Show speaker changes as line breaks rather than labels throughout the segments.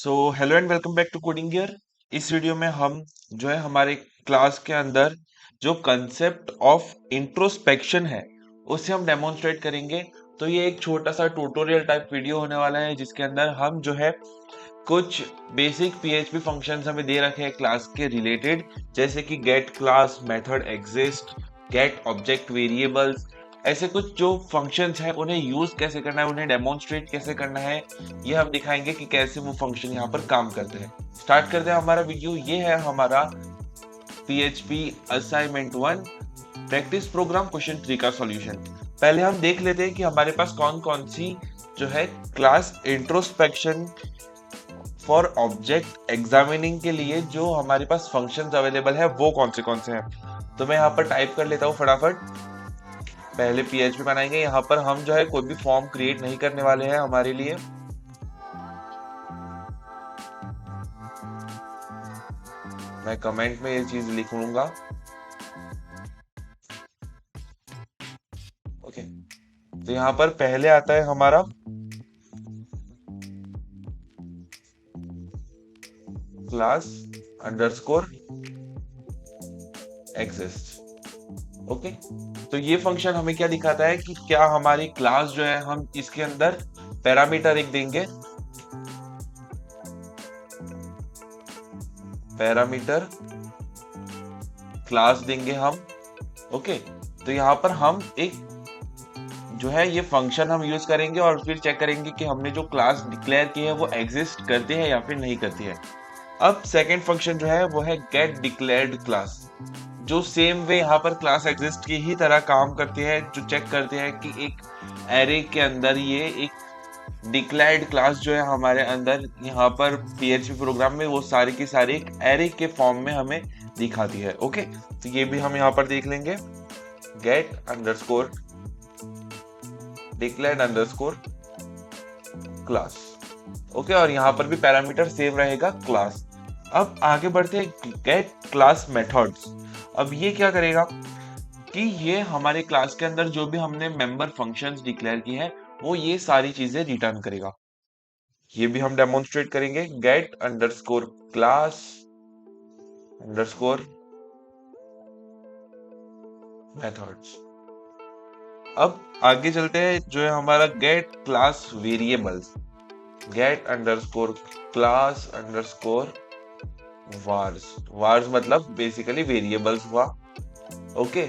So hello and welcome back to coding gear. इस video में हम जो है हमारे क्लास के अंदर जो कंसेप्ट ऑफ इंट्रोस्पेक्शन है उसे हम डेमोन्स्ट्रेट करेंगे। तो ये एक छोटा सा ट्यूटोरियल टाइप वीडियो होने वाला है जिसके अंदर हम जो है कुछ बेसिक पीएचपी फंक्शंस हमें दे रखे हैं क्लास के रिलेटेड, जैसे कि get class, method exist, get object variables. ऐसे कुछ जो फंक्शंस हैं उन्हें यूज कैसे करना है, उन्हें डेमोन्स्ट्रेट कैसे करना है, ये हम दिखाएंगे कि कैसे वो फंक्शन यहाँ पर काम करते हैं। स्टार्ट करते हैं हमारा वीडियो। ये है हमारा PHP assignment 1 practice program question 3 का सॉल्यूशन। पहले हम देख लेते हैं कि हमारे पास कौन कौन सी जो है class introspection for object examining के लिए जो हमारे पास फंक्शंस अवेलेबल है वो कौन से हैं। तो मैं यहाँ पर टाइप कर लेता हूँ फटाफट। पहले पीएचपी बनाएंगे। यहाँ पर हम जो है कोई भी फॉर्म क्रिएट नहीं करने वाले हैं हमारे लिए। मैं कमेंट में ये चीज लिख लूंगा। ओके, तो यहाँ पर पहले आता है हमारा क्लास अंडरस्कोर एग्जिस्ट। ओके, तो ये फंक्शन हमें क्या दिखाता है कि क्या हमारी क्लास जो है हम इसके अंदर पैरामीटर एक देंगे, पैरामीटर क्लास देंगे हम। ओके, तो यहाँ पर हम एक जो है ये फंक्शन हम यूज करेंगे और फिर चेक करेंगे कि हमने जो क्लास डिक्लेयर की है वो एग्जिस्ट करती है या फिर नहीं करती है। अब सेकेंड फंक्शन जो है वो है गेट डिक्लेयर्ड क्लास, जो सेम वे यहाँ पर क्लास एग्जिस्ट की ही तरह काम करती है, जो चेक करते हैं कि एक एरे के अंदर ये एक डिक्लेयर्ड क्लास जो है हमारे अंदर यहाँ पर पीएचपी प्रोग्राम में वो सारी की सारी एक एरे के फॉर्म में हमें दिखाती है। ओके, तो ये भी हम यहाँ पर देख लेंगे। Get underscore declared underscore class. Okay, और यहाँ पर भी पैरामीटर सेम रहेगा क्लास। अब आगे बढ़ते हैं गेट क्लास मेथड्स। अब ये क्या करेगा कि ये हमारे क्लास के अंदर जो भी हमने मेंबर फंक्शंस डिक्लेयर की है वो ये सारी चीजें रिटर्न करेगा। ये भी हम डेमोन्स्ट्रेट करेंगे। Get underscore class underscore methods. अब आगे चलते हैं, जो है हमारा get class variables. Get underscore class underscore vars. Vars मतलब बेसिकली वेरिएबल्स हुआ। ओके,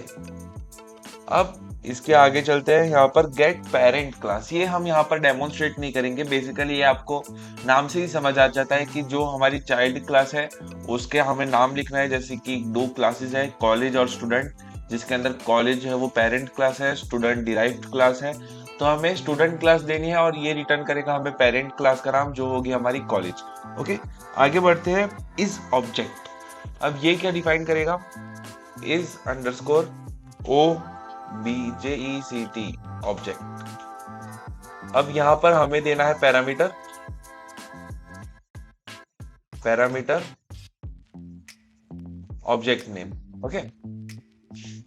अब इसके आगे चलते हैं। यहाँ पर गेट पेरेंट क्लास, ये हम यहाँ पर डेमोन्स्ट्रेट नहीं करेंगे। बेसिकली ये आपको नाम से ही समझ आ जाता है कि जो हमारी चाइल्ड क्लास है उसके हमें नाम लिखना है। जैसे कि दो क्लासेस है, कॉलेज और स्टूडेंट, जिसके अंदर कॉलेज है वो पेरेंट क्लास है, स्टूडेंट डिराइव्ड क्लास है। तो हमें स्टूडेंट क्लास देनी है और ये रिटर्न करेगा हमें पेरेंट क्लास का नाम, जो होगी हमारी कॉलेज। ओके, आगे बढ़ते हैं। इज ऑब्जेक्ट, अब ये क्या डिफाइन करेगा? Is underscore OBJECT object. अब यहाँ पर हमें देना है parameter, parameter object name. Okay,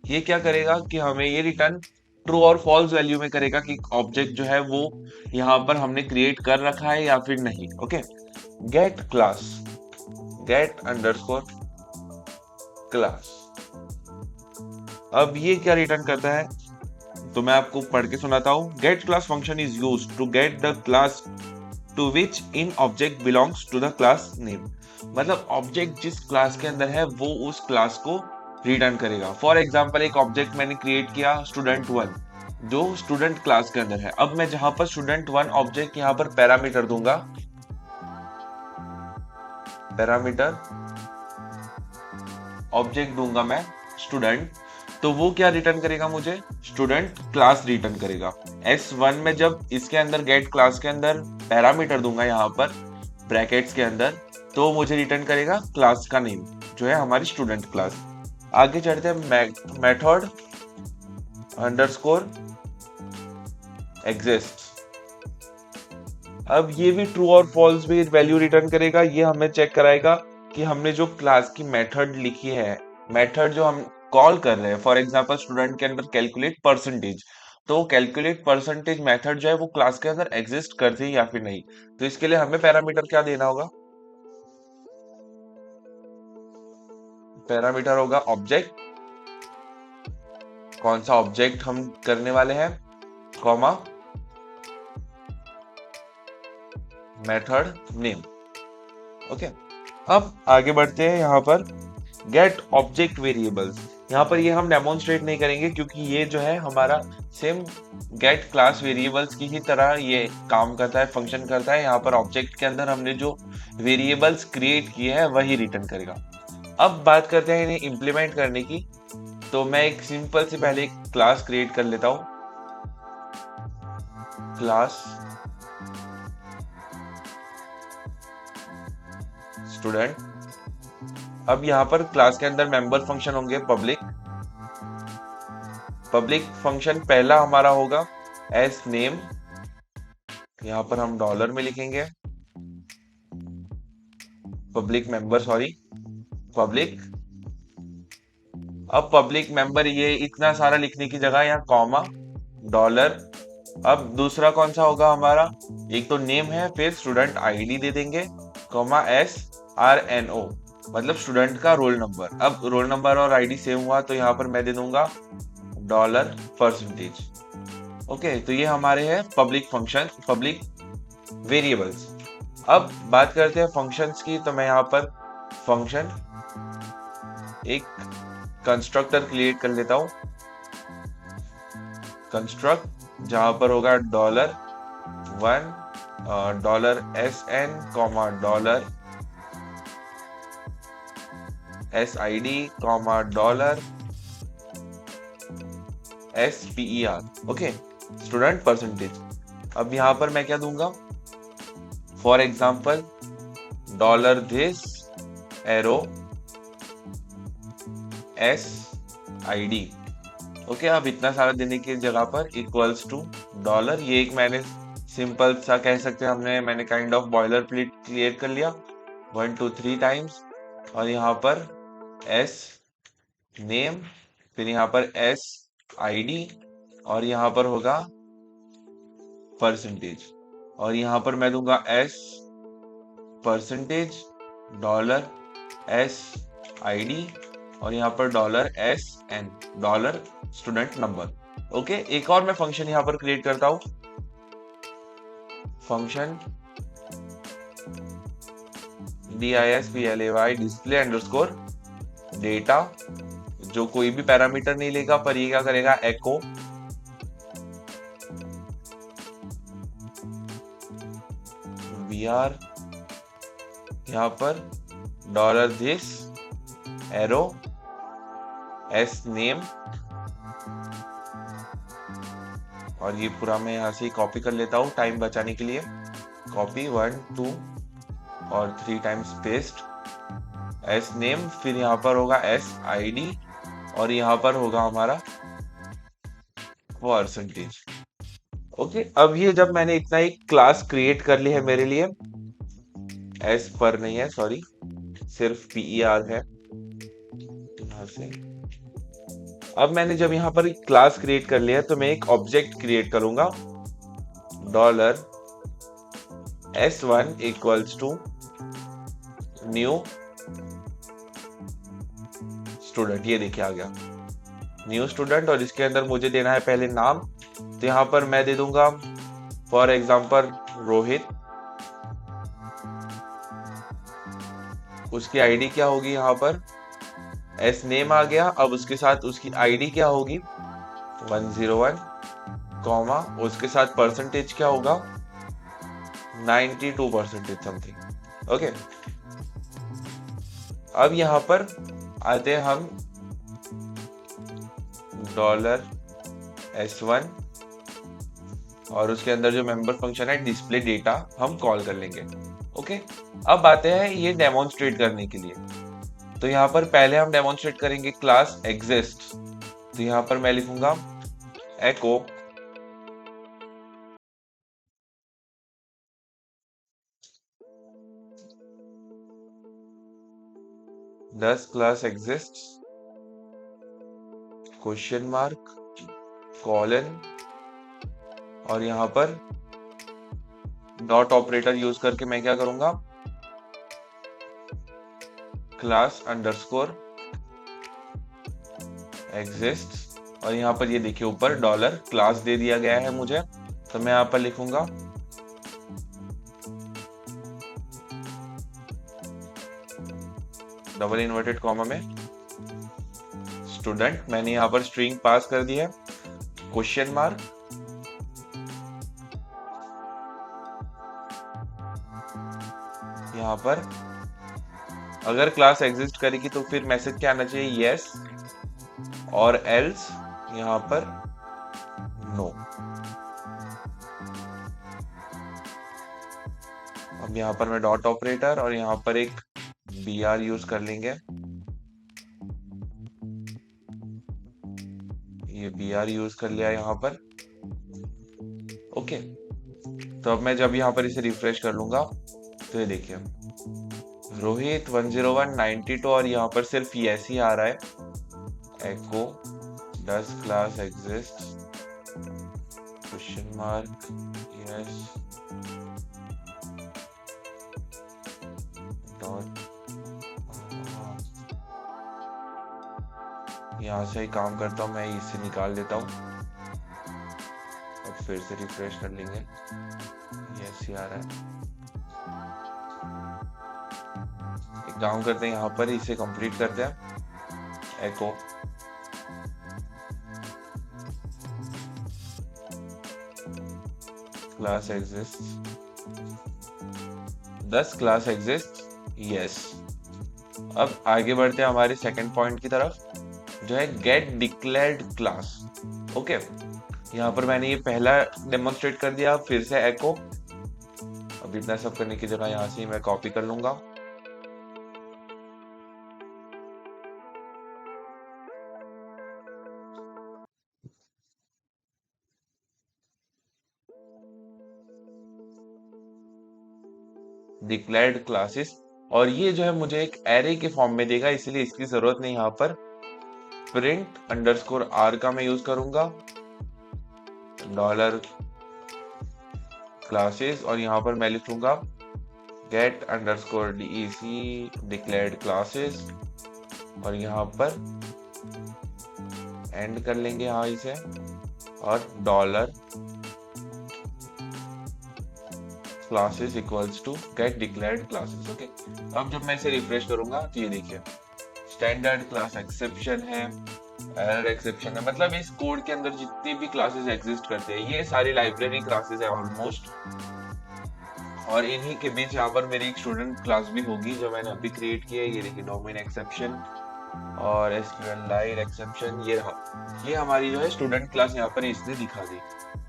ये क्या करेगा कि हमें ये रिटर्न ट्रू और फॉल्स वैल्यू में करेगा कि ऑब्जेक्ट जो है वो यहाँ पर हमने क्रिएट कर रखा है या फिर नहीं। Okay, get class, get underscore class. अब ये क्या रिटर्न करता है तो मैं आपको पढ़ के सुनाता हूँ। Get class function is used to get the class to which in object belongs to the class name. मतलब ऑब्जेक्ट जिस क्लास के अंदर है वो उस क्लास को रिटर्न करेगा। फॉर एग्जाम्पल, एक ऑब्जेक्ट मैंने क्रिएट किया स्टूडेंट 1, जो स्टूडेंट क्लास के अंदर है। अब मैं जहां पर स्टूडेंट 1 ऑब्जेक्ट यहाँ पर पैरामीटर दूंगा, पैरामीटर ऑब्जेक्ट दूंगा मैं स्टूडेंट, तो वो क्या रिटर्न करेगा? मुझे स्टूडेंट क्लास रिटर्न करेगा। S1 में जब इसके अंदर गेट क्लास के अंदर पैरामीटर दूंगा यहाँ पर ब्रैकेट्स के अंदर, तो मुझे रिटर्न करेगा क्लास का नेम, जो है हमारी स्टूडेंट क्लास। आगे चढ़ते हैं। Method underscore exist. अब ये भी ट्रू और फॉल्स भी वैल्यू रिटर्न करेगा। ये हमें चेक कराएगा कि हमने जो क्लास की मेथड लिखी है, मेथड जो हम कॉल कर रहे हैं, फॉर एग्जांपल स्टूडेंट के अंदर कैलकुलेट परसेंटेज, तो कैलकुलेट परसेंटेज मेथड जो है वो क्लास के अंदर एग्जिस्ट करती है या फिर नहीं। तो इसके लिए हमें पैरामीटर क्या देना होगा, पैरामीटर होगा ऑब्जेक्ट, कौन सा ऑब्जेक्ट हम करने वाले हैं, कॉमा मेथड नेम। ओके, अब आगे बढ़ते हैं। यहाँ पर गेट ऑब्जेक्ट वेरिएबल्स, यहाँ पर ये हम डेमोन्स्ट्रेट नहीं करेंगे क्योंकि ये जो है हमारा सेम गेट क्लास वेरिएबल्स की ही तरह ये काम करता है, फंक्शन करता है। यहाँ पर ऑब्जेक्ट के अंदर हमने जो वेरिएबल्स क्रिएट किए हैं वही रिटर्न करेगा। अब बात करते हैं इन्हें इम्प्लीमेंट करने की। तो मैं एक सिंपल से पहले एक क्लास क्रिएट कर लेता हूं, क्लास स्टूडेंट। अब यहाँ पर क्लास के अंदर मेंबर फंक्शन होंगे पब्लिक। पब्लिक फंक्शन पहला हमारा होगा एस नेम, यहाँ पर हम डॉलर में लिखेंगे पब्लिक मेंबर, सॉरी पब्लिक। अब पब्लिक मेंबर ये इतना सारा लिखने की जगह यहाँ कॉमा डॉलर। अब दूसरा कौन सा होगा हमारा, एक तो नेम है, फिर स्टूडेंट आईडी दे देंगे कॉमा SRNO, मतलब स्टूडेंट का रोल नंबर। अब रोल नंबर और आईडी सेम हुआ तो यहाँ पर मैं दे दूंगा डॉलर परसेंटेज। ओके, तो ये हमारे हैं पब्लिक फंक्शन, पब्लिक वेरिएबल्स। अब बात करते हैं फंक्शंस की। तो मैं यहाँ पर फंक्शन एक कंस्ट्रक्टर क्रिएट कर लेता हूं, कंस्ट्रक्ट जहां पर होगा $1 $SN $SID $SPER। Okay, student percentage. अब यहां पर मैं क्या दूंगा, for example $this arrow SID। Okay, अब इतना सारा देने की जगह पर इक्वल्स टू डॉलर, ये एक मैंने सिंपल सा कह सकते हैं मैंने kind of boiler plate create कर लिया 1 2 3 टाइम्स। और यहाँ पर S नेम, फिर यहाँ पर SID, और यहाँ पर होगा परसेंटेज, और यहाँ पर मैं दूंगा S परसेंटेज $SID, और यहाँ पर $SN dollar student number. Okay, एक और मैं फंक्शन यहाँ पर क्रिएट करता हूं, function DISPLAY display underscore data, जो कोई भी पैरामीटर नहीं लेगा पर ये क्या करेगा, एको VR, यहाँ पर $this एरो S नेम, और ये पूरा मैं यहाँ से कॉपी कर लेता हूँ टाइम बचाने के लिए। कॉपी 1 2 और 3 टाइम्स पेस्ट S नेम, फिर यहाँ पर होगा SID, और यहाँ पर होगा हमारा परसेंटेज। ओके, अब ये जब मैंने इतना एक क्लास क्रिएट कर ली है मेरे लिए, S पर नहीं है, सॉरी सिर्फ PER है यहाँ से। अब मैंने जब यहाँ पर एक क्लास क्रिएट कर लिया है तो मैं एक ऑब्जेक्ट क्रिएट करूंगा $S1 equals to new student. ये देखिए आ गया न्यू स्टूडेंट, और इसके अंदर मुझे देना है पहले नाम। तो यहाँ पर मैं दे दूंगा फॉर एग्जाम्पल रोहित। उसकी आईडी क्या होगी, यहाँ पर S नेम आ गया। अब उसके साथ उसकी आईडी क्या होगी 101, कॉमा उसके साथ परसेंटेज क्या होगा 92% समथिंग। ओके, अब यहाँ पर आते हैं हम $S1, और उसके अंदर जो मेंबर फंक्शन है डिस्प्ले डेटा हम कॉल कर लेंगे। ओके, अब आते हैं ये डेमोन्स्ट्रेट करने के लिए। तो यहाँ पर पहले हम डेमोन्स्ट्रेट करेंगे क्लास एग्जिस्ट। तो यहाँ पर मैं लिखूंगा एको does class exists question mark colon और यहाँ पर डॉट ऑपरेटर यूज करके मैं क्या करूंगा, क्लास अंडरस्कोर एग्जिस्ट, और यहाँ पर ये देखिए ऊपर डॉलर क्लास दे दिया गया है मुझे, तो मैं यहाँ पर लिखूंगा डबल इन्वर्टेड कॉमा में स्टूडेंट, मैंने यहाँ पर स्ट्रिंग पास कर दी है, क्वेश्चन मार्क, यहाँ पर अगर क्लास एग्जिस्ट करेगी तो फिर मैसेज क्या आना चाहिए, यस, और एल्स यहाँ पर नो। अब यहाँ पर मैं डॉट ऑपरेटर और यहाँ पर एक br यूज कर लेंगे, ये br यूज कर लिया यहाँ पर। ओके, तो अब मैं जब यहाँ पर इसे रिफ्रेश कर लूंगा तो ये देखिए रोहित 10192 और यहाँ पर सिर्फ यस ही आ रहा है, echo does class exist question mark yes dot, यहाँ से ही काम करता हूँ मैं, इसे निकाल देता हूँ, अब फिर से रिफ्रेश कर लेंगे, यस ही आ रहा है। एक काम करते हैं, यहाँ पर इसे कंप्लीट करते हैं, एको क्लास एग्जिस्ट, दस क्लास एग्जिस्ट यस। अब आगे बढ़ते हैं हमारे सेकंड पॉइंट की तरफ, जो है गेट डिक्लेयर्ड क्लास। ओके, यहाँ पर मैंने ये पहला डेमोन्स्ट्रेट कर दिया, फिर से एको, अब इतना सब करने की जगह यहाँ से मैं कॉपी कर लूंगा, डिक्लेयर्ड क्लासेस, और ये जो है मुझे एक एरे के फॉर्म में देगा, इसलिए इसकी जरूरत नहीं, यहाँ पर प्रिंट अंडरस्कोर आर का मैं यूज करूंगा, डॉलर क्लासेस, और यहाँ पर मैं लिखूंगा get underscore DEC declared classes, और यहाँ पर एंड कर लेंगे यहाँ इसे, और dollar classes equals to get declared classes. Okay, अब जब मैं इसे रिफ्रेश करूंगा तो ये देखिए स्टैंडर्ड क्लास एक्सेप्शन है, एरर एक्सेप्शन है, मतलब इस कोड के अंदर जितनी भी क्लासेस एग्जिस्ट करते हैं ये सारी लाइब्रेरी क्लासेस है ऑलमोस्ट, और इन्हीं के बीच यहाँ पर मेरी एक स्टूडेंट क्लास भी होगी जो मैंने अभी क्रिएट की है, ये देखिए डोमेन एक्सेप्शन और एसक्यूएल एक्सेप्शन, ये रहा, ये हमारी जो है स्टूडेंट क्लास यहाँ पर इसने दिखा दी।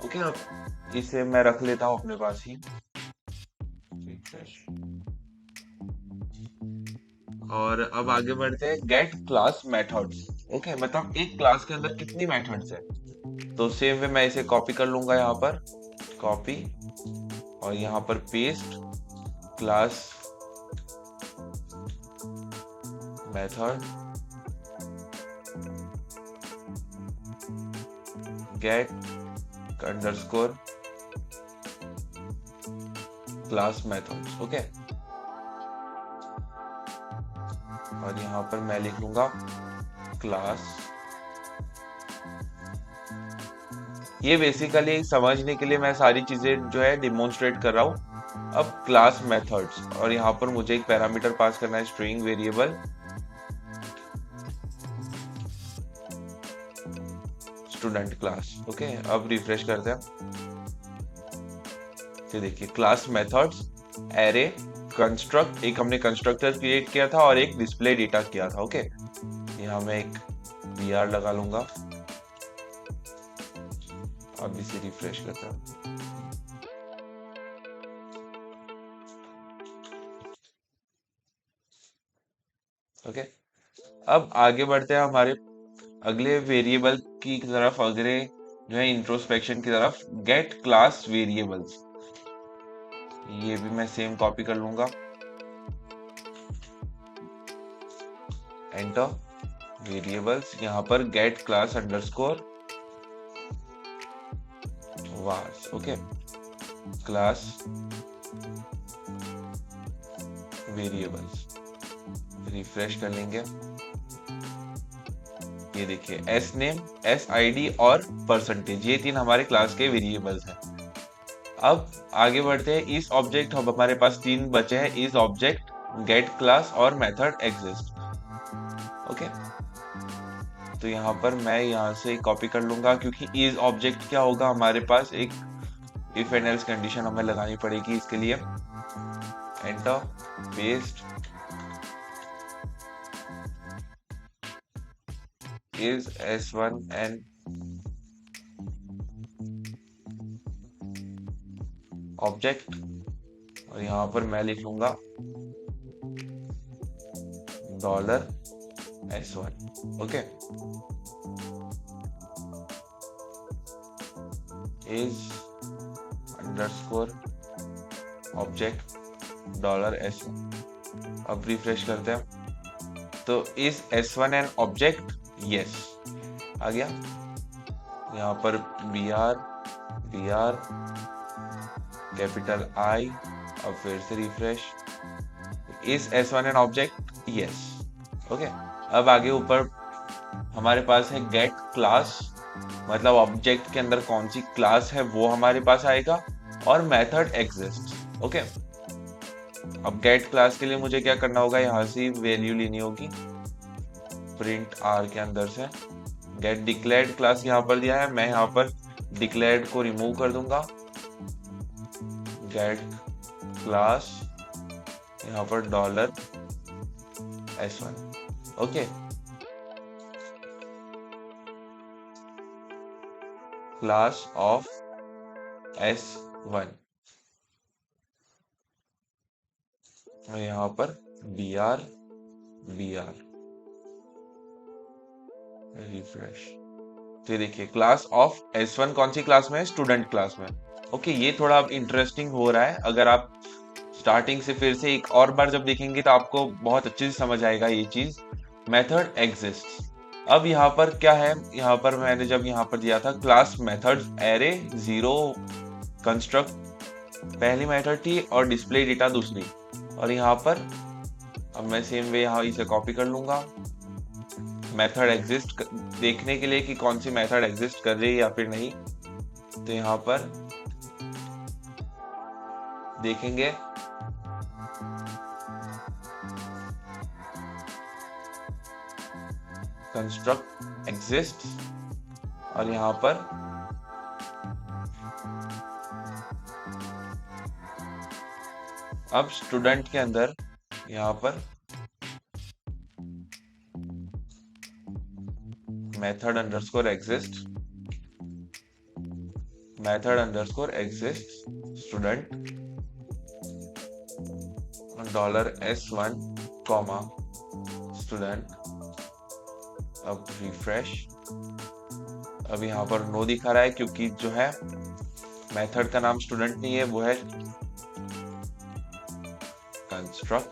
ओके, अब इसे मैं रख लेता हूँ अपने पास ही, और अब आगे बढ़ते हैं गेट क्लास मेथड्स। ओके, मतलब एक क्लास के अंदर कितनी मेथड्स है, तो सेम वे मैं इसे कॉपी कर लूंगा, यहाँ पर कॉपी और यहाँ पर paste class method gate underscore class methods. Okay, और यहाँ पर मैं लिख लूंगा क्लास, ये बेसिकली समझने के लिए मैं सारी चीजें जो है डिमोन्स्ट्रेट कर रहा हूँ। अब क्लास मेथड्स, और यहाँ पर मुझे एक पैरामीटर पास करना है, string variable student class. Okay, अब रिफ्रेश करते हैं, तो देखिए क्लास मेथड्स एरे कंस्ट्रक्ट, एक हमने कंस्ट्रक्टर क्रिएट किया था और एक डिस्प्ले डेटा किया था। ओके, यहाँ मैं एक br लगा लूंगा, अब इसे रिफ्रेश करता हूं, ओके। अब आगे बढ़ते हैं हमारे अगले वेरिएबल की तरफ, अगले जो है इंट्रोस्पेक्शन की तरफ, गेट क्लास वेरिएबल्स, ये भी मैं सेम कॉपी कर लूंगा, एंटर वेरिएबल्स, यहाँ पर get class underscore vars, okay. Class variables, refresh कर लेंगे। ये देखिए एस नेम, एस आईडी और परसेंटेज, ये 3 हमारे क्लास के वेरिएबल्स हैं। अब आगे बढ़ते हैं। इस ऑब्जेक्ट, अब हमारे पास 3 बचे हैं, इस ऑब्जेक्ट, गेट क्लास और मेथड एग्जिस्ट, ओके। तो यहाँ पर मैं यहाँ से कॉपी कर लूंगा, क्योंकि इस ऑब्जेक्ट क्या होगा, हमारे पास एक इफ एंड एल्स कंडीशन हमें लगानी पड़ेगी इसके लिए। Enter, paste, is s1 an object, और यहाँ पर मैं लिख लूंगा $s1, okay. is underscore object $s1। अब रिफ्रेश करते हैं, तो is s1 an object, yes आ गया। यहाँ पर br कैपिटल I, अब फिर से रिफ्रेश, इस s1 an object, yes, okay. अब आगे ऊपर हमारे पास है गेट क्लास, मतलब ऑब्जेक्ट के अंदर कौन सी क्लास है वो हमारे पास आएगा, और मेथड एग्जिस्ट, ओके। अब गेट क्लास के लिए मुझे क्या करना होगा, यहाँ से वैल्यू लेनी होगी, प्रिंट r के अंदर से गेट डिक्लेयर्ड क्लास यहाँ पर दिया है, मैं यहाँ पर डिक्लेयर्ड को रिमूव कर दूंगा, गेट क्लास यहाँ पर $s1, okay. Class of s1, यहाँ पर br रिफ्रेश। तो देखिए क्लास ऑफ s1 कौन सी क्लास में है, स्टूडेंट क्लास में, ओके। ये थोड़ा अब इंटरेस्टिंग हो रहा है, अगर आप स्टार्टिंग से फिर से एक और बार जब देखेंगे तो आपको बहुत अच्छे से समझ आएगा ये चीज। मेथड एग्जिस्ट, अब यहाँ पर क्या है, यहाँ पर मैंने जब यहाँ पर दिया था क्लास मेथड एरे 0 कंस्ट्रक्ट पहली मेथड थी और डिस्प्ले डेटा दूसरी, और यहाँ पर अब मैं सेम वे यहाँ इसे कॉपी कर लूंगा, मेथड एग्जिस्ट देखने के लिए कि कौन सी मेथड एग्जिस्ट कर रही है या फिर नहीं। तो यहाँ पर देखेंगे कंस्ट्रक्ट एग्जिस्ट, और यहाँ पर अब स्टूडेंट के अंदर यहाँ पर method underscore exist student $s1 comma student. अब रिफ्रेश, अब यहाँ पर नो दिखा रहा है क्योंकि जो है मेथड का नाम स्टूडेंट नहीं है, वो है कंस्ट्रक्ट।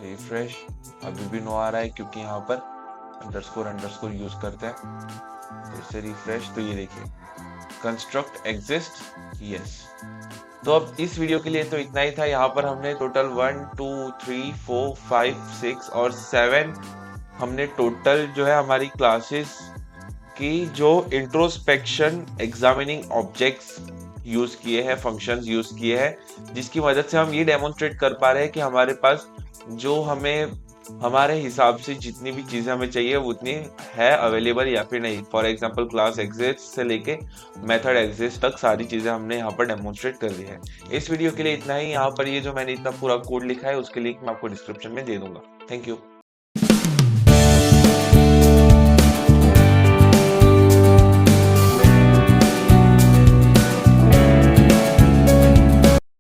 रिफ्रेश, अभी भी नो आ रहा है क्योंकि यहाँ पर अंडरस्कोर यूज करते हैं। फिर से रिफ्रेश, तो ये देखिए कंस्ट्रक्ट एग्जिस्ट, यस। तो अब इस वीडियो के लिए तो इतना ही था। यहाँ पर हमने टोटल 1 2 3 4 5 6 और 7 हमने टोटल जो है हमारी क्लासेस की जो इंट्रोस्पेक्शन एग्जामिनिंग ऑब्जेक्ट्स यूज किए हैं, फंक्शंस यूज किए हैं, जिसकी मदद से हम ये डेमोन्स्ट्रेट कर पा रहे हैं कि हमारे पास जो हमें हमारे हिसाब से जितनी भी चीजें हमें चाहिए उतनी है अवेलेबल या फिर नहीं। फॉर एग्जांपल क्लास एग्जिस्ट से लेके मेथड एग्जिस्ट तक सारी चीजें हमने यहाँ पर डेमोन्स्ट्रेट कर दी है। इस वीडियो के लिए इतना ही। यहाँ पर ये जो मैंने इतना पूरा कोड लिखा है उसके लिंक मैं आपको डिस्क्रिप्शन में दे दूंगा। Thank you.